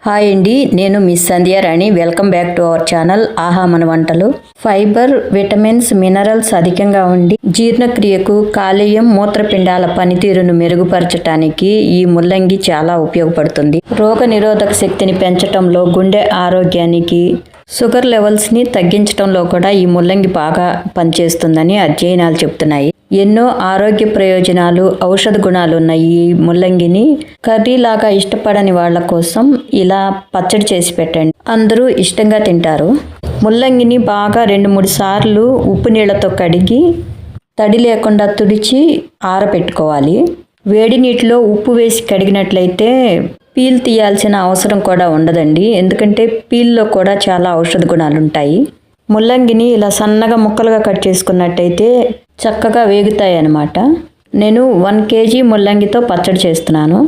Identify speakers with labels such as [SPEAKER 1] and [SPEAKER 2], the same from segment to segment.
[SPEAKER 1] Hi అండి, నేను miss Sandhya Rani. Welcome back to our channel ఆహా మన వంటలు. ఫైబర్, విటమిన్స్, మినరల్స్ అధికంగా ఉండి జీర్ణక్రియకు, కాలేయం, మూత్రపిండాల పనితీరును మెరుగుపరచడానికి ఈ ముల్లంగి చాలా ఉపయోగపడుతుంది. రోగ నిరోధక శక్తిని పెంచటంలో, గుండె ఆరోగ్యానికి, షుగర్ లెవెల్స్ని తగ్గించడంలో కూడా ఈ ముల్లంగి బాగా పనిచేస్తుందని అధ్యయనాలు చెబుతున్నాయి. ఎన్నో ఆరోగ్య ప్రయోజనాలు, ఔషధ గుణాలు ఉన్న ఈ ముల్లంగిని కర్రీలాగా ఇష్టపడని వాళ్ళ కోసం ఇలా పచ్చడి చేసి పెట్టండి. అందరూ ఇష్టంగా తింటారు. ముల్లంగిని బాగా 2-3 సార్లు ఉప్పు నీళ్లతో కడిగి తడి లేకుండా తుడిచి ఆరబెట్టుకోవాలి. వేడి నీటిలో ఉప్పు వేసి కడిగినట్లయితే పీల్ తీయాల్సిన అవసరం కూడా ఉండదండి. ఎందుకంటే పీల్లో కూడా చాలా ఔషధ గుణాలు ఉంటాయి. ముల్లంగిని ఇలా సన్నగా ముక్కలుగా కట్ చేసుకున్నట్టయితే చక్కగా వేగుతాయి అన్నమాట. నేను 1 kg ముల్లంగితో పచ్చడి చేస్తున్నాను.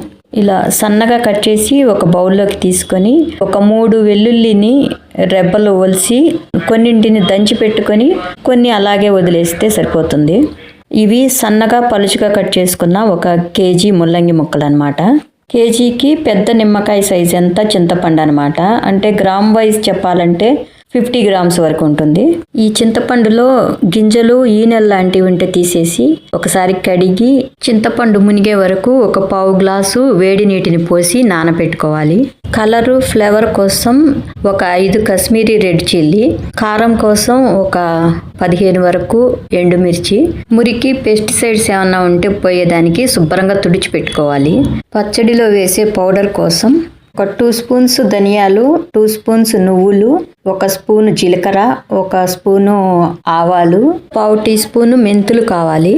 [SPEAKER 1] ఇలా సన్నగా కట్ చేసి ఒక బౌల్లోకి తీసుకొని ఒక 3 వెల్లుల్లిని రెబ్బలు ఒలిసి కొన్నింటిని దంచి పెట్టుకొని కొన్ని అలాగే వదిలేస్తే సరిపోతుంది. ఇవి సన్నగా పలుచుగా కట్ చేసుకున్న 1 kg ముల్లంగి ముక్కలు అనమాట. కేజీకి పెద్ద నిమ్మకాయ సైజ్ ఎంత చింతపండు అనమాట. అంటే గ్రామ్ వైజ్ చెప్పాలంటే 50 grams వరకు ఉంటుంది. ఈ చింతపండులో గింజలు, ఈనెలు లాంటివి ఉంటే తీసేసి ఒకసారి కడిగి చింతపండు మునిగే వరకు ఒక 1/4 గ్లాసు వేడి నీటిని పోసి నానబెట్టుకోవాలి. కలరు, ఫ్లేవర్ కోసం ఒక 5 కాశ్మీరీ రెడ్ చిల్లీ, కారం కోసం ఒక 15 వరకు ఎండుమిర్చి, మురికి పెస్టిసైడ్స్ ఏమన్నా ఉంటే పోయేదానికి శుభ్రంగా తుడిచిపెట్టుకోవాలి. పచ్చడిలో వేసే పౌడర్ కోసం ఒక 2 స్పూన్స్ ధనియాలు, 2 స్పూన్స్ నువ్వులు, 1 స్పూను జీలకర్ర, 1 స్పూను ఆవాలు, 1/2 టీ స్పూను మెంతులు కావాలి.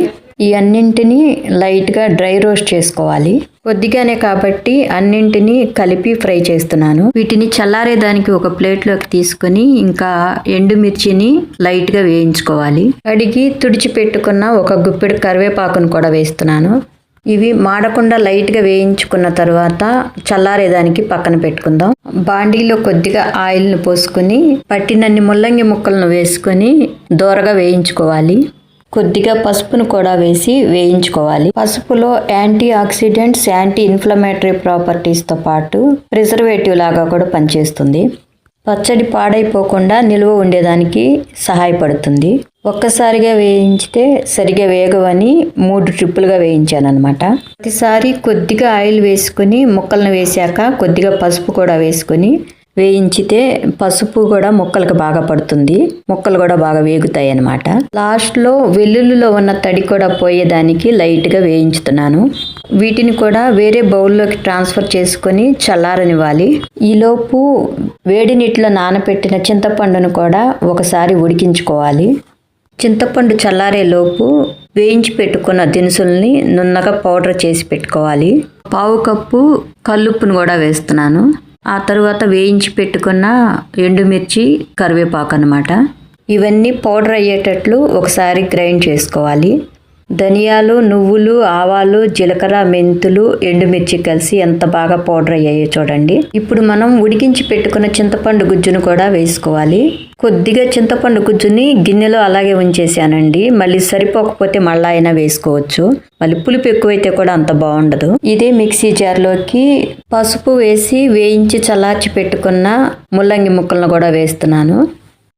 [SPEAKER 1] ఈ అన్నింటినీ లైట్గా డ్రై రోస్ట్ చేసుకోవాలి. కొద్దిగానే కాబట్టి అన్నింటినీ కలిపి ఫ్రై చేస్తున్నాను. వీటిని చల్లారేదానికి ఒక ప్లేట్లోకి తీసుకొని ఇంకా ఎండుమిర్చిని లైట్గా వేయించుకోవాలి. కడిగి తుడిచిపెట్టుకున్న ఒక గుప్పెడు కరివేపాకును కూడా వేస్తున్నాను. ఇవి మాడకుండా లైట్గా వేయించుకున్న తర్వాత చల్లారేదానికి పక్కన పెట్టుకుందాం. బాండీలో కొద్దిగా ఆయిల్ను పోసుకొని పట్టినన్ని ముల్లంగి ముక్కలను వేసుకొని దోరగా వేయించుకోవాలి. కొద్దిగా పసుపును కూడా వేసి వేయించుకోవాలి. పసుపులో యాంటీ ఆక్సిడెంట్స్, యాంటీ ఇన్ఫ్లమేటరీ ప్రాపర్టీస్తో పాటు ప్రిజర్వేటివ్ లాగా కూడా పనిచేస్తుంది. పచ్చడి పాడైపోకుండా నిల్వ ఉండేదానికి సహాయపడుతుంది. ఒక్కసారిగా వేయించితే సరిగా వేగవని 3 ట్రిప్పులుగా వేయించాను అనమాట. ప్రతిసారి కొద్దిగా ఆయిల్ వేసుకుని ముక్కలను వేసాక కొద్దిగా పసుపు కూడా వేసుకొని వేయించితే పసుపు కూడా ముక్కలకు బాగా పడుతుంది. ముక్కలు కూడా బాగా వేగుతాయి అన్నమాట. లాస్ట్లో వెల్లుల్లిలో ఉన్న తడి కూడా పోయేదానికి లైట్గా వేయించుతున్నాను. వీటిని కూడా వేరే బౌల్లోకి ట్రాన్స్ఫర్ చేసుకొని చల్లారనివ్వాలి. ఈలోపు వేడి నీటిలో నానబెట్టిన చింతపండును కూడా ఒకసారి ఉడికించుకోవాలి. చింతపండు చల్లారేలోపు వేయించి పెట్టుకున్న దినుసుల్ని నున్నగా పౌడర్ చేసి పెట్టుకోవాలి. 1/2 కప్పు కల్లుప్పును కూడా వేస్తున్నాను. ఆ తర్వాత వేయించి పెట్టుకున్న ఎండుమిర్చి, కరివేపాకు అన్నమాట. ఇవన్నీ పౌడర్ అయ్యేటట్లు ఒకసారి గ్రైండ్ చేసుకోవాలి. ధనియాలు, నువ్వులు, ఆవాలు, జీలకర్ర, మెంతులు, ఎండుమిర్చి కలిసి ఎంత బాగా పౌడర్ అయ్యాయో చూడండి. ఇప్పుడు మనం ఉడికించి పెట్టుకున్న చింతపండు గుజ్జును కూడా వేసుకోవాలి. కొద్దిగా చింతపండు గుజ్జుని గిన్నెలో అలాగే ఉంచేసానండి. మళ్ళీ సరిపోకపోతే మళ్ళా అయినా వేసుకోవచ్చు. మళ్ళీ పులుపు ఎక్కువైతే కూడా అంత బాగుండదు. ఇదే మిక్సీ జార్లోకి పసుపు వేసి వేయించి చల్లార్చి పెట్టుకున్న ముల్లంగి ముక్కలను కూడా వేస్తున్నాను.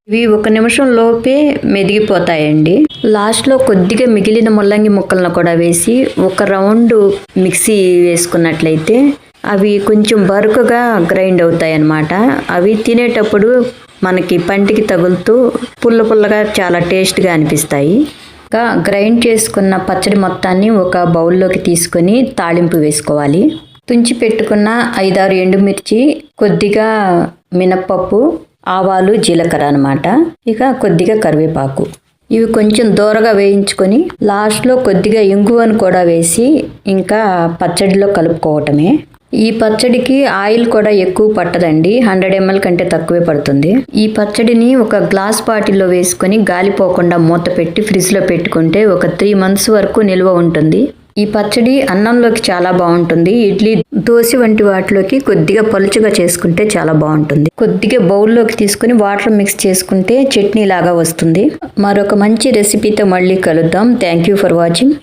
[SPEAKER 1] ఇవి 1 నిమిషం లోపే మెదిగిపోతాయండి. లాస్ట్లో కొద్దిగా మిగిలిన ముల్లంగి ముక్కలను కూడా వేసి ఒక రౌండ్ మిక్సీ వేసుకున్నట్లయితే అవి కొంచెం బరుకుగా గ్రైండ్ అవుతాయి అన్నమాట. అవి తినేటప్పుడు మనకి పంటికి తగులుతూ పుల్లగా చాలా టేస్ట్గా అనిపిస్తాయి. ఇంకా గ్రైండ్ చేసుకున్న పచ్చడి మొత్తాన్ని ఒక బౌల్లోకి తీసుకొని తాళింపు వేసుకోవాలి. తుంచి పెట్టుకున్న 5-6 ఎండుమిర్చి, కొద్దిగా మినప్పప్పు, ఆవాలు, జీలకర్ర అనమాట. ఇక కొద్దిగా కరివేపాకు. ఇవి కొంచెం దూరగా వేయించుకొని లాస్ట్లో కొద్దిగా ఇంగువను కూడా వేసి ఇంకా పచ్చడిలో కలుపుకోవటమే. ఈ పచ్చడికి ఆయిల్ కూడా ఎక్కువ పట్టదండి. 100 ml కంటే తక్కువే పడుతుంది. ఈ పచ్చడిని ఒక గ్లాస్ బాటిల్లో వేసుకొని గాలిపోకుండా మూత పెట్టి ఫ్రిడ్జ్లో పెట్టుకుంటే ఒక 3 months వరకు నిల్వ ఉంటుంది. ఈ పచ్చడి అన్నంలోకి చాలా బాగుంటుంది. ఇడ్లీ, దోశ వంటి వాటిలోకి కొద్దిగా పలుచుగా చేసుకుంటే చాలా బాగుంటుంది. కొద్దిగా బౌల్లోకి తీసుకుని వాటర్ మిక్స్ చేసుకుంటే చట్నీ లాగా వస్తుంది. మరొక మంచి రెసిపీతో మళ్ళీ కలుద్దాం. Thank you for watching.